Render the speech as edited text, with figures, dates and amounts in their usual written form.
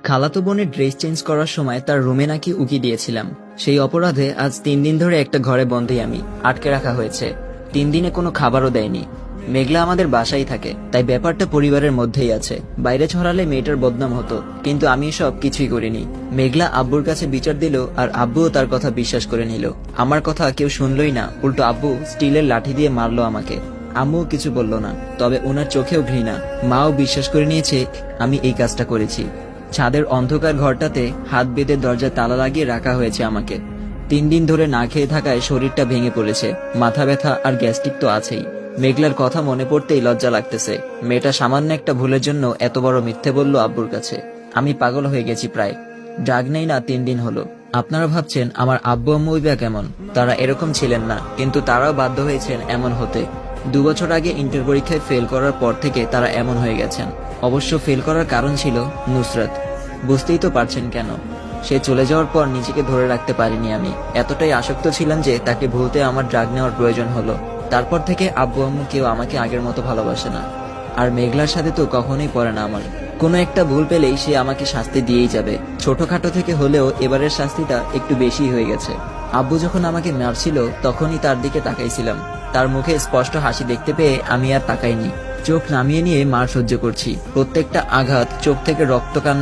খালাতো বোনের dress change করার সময় তার রুমে নাকি উকি দিয়েছিলাম। সেই অপরাধে আজ 3 দিন ধরে একটা ঘরে বন্দী আমি, আটকে রাখা হয়েছে। 3 দিনে কোনো খাবারও দেয়নি। মেঘলা আমাদের বাসায় থাকে, তাই ব্যাপারটা পরিবারের মধ্যেই আছে। বাইরে ছড়ালে মেয়েটার বদনাম হতো, কিন্তু আমি সব কিছুই করিনি। মেঘলা আব্বুর কাছে বিচার দিল, আর আব্বুও তার কথা বিশ্বাস করে নিল। আমার কথা কেউ শুনলই না, উল্টো আব্বু স্টিলের লাঠি দিয়ে মারলো আমাকে। আম্মুও কিছু বলল না, তবে ওনার চোখেও ঘৃণা। মাও বিশ্বাস করে নিয়েছে আমি এই কাজটা করেছি। ছাদের অন্ধকার ঘরটাতে হাত বেঁধে দরজায় তালা লাগিয়ে রাখা হয়েছে আমাকে। 3 দিন ধরে না খেয়ে থাকায় শরীরটা ভেঙে পড়েছে, মাথা ব্যথা আর গ্যাস্ট্রিক তো আছেই। মেঘলার কথা মনে পড়তেই লজ্জা লাগতেছে। মেয়েটা সামান্য একটা ভুলের জন্য এত বড় মিথ্যে বলল আব্বুর কাছে। আমি পাগল হয়ে গেছি প্রায়। ড্রাগ নেই না 3 দিন হলো। আপনারা ভাবছেন আমার আব্বু আম্মুই বা কেমন? তারা এরকম ছিলেন না, কিন্তু তারাও বাধ্য হয়েছেন এমন হতে। 2 বছর আগে ইন্টার পরীক্ষায় ফেল করার পর থেকে তারা এমন হয়ে গেছেন। অবশ্য ফেল করার কারণ ছিল নুসরাত। বুঝতেই তো পারছেন কেন। সে চলে যাওয়ার পর নিজেকে ধরে রাখতে পারিনি আমি। এতটাই আসক্ত ছিলাম যে তাকে ভুলতে আমার ড্রাগ নেওয়ার প্রয়োজন হলো। তারপর থেকে আব্বু আম্মু কেউ আমাকে আগের মতো ভালোবাসে না। আর মেঘলার সাথে তো কখনোই পড়ে না আমার। কোনো একটা ভুল পেলেই সে আমাকে শাস্তি দিয়েই যাবে। ছোটখাটো থেকে হলেও এবারের শাস্তিটা একটু বেশি হয়ে গেছে। আব্বু যখন আমাকে মারছিল তখনই তার দিকে তাকাইছিলাম। তার মুখে স্পষ্ট হাসি দেখতে পেয়ে আমি আর তাকাইনি। চোখ নামিয়ে নিয়ে মার সহ্য করছি। প্রত্যেকটা আঘাত চোখ থেকে রক্ত কান্না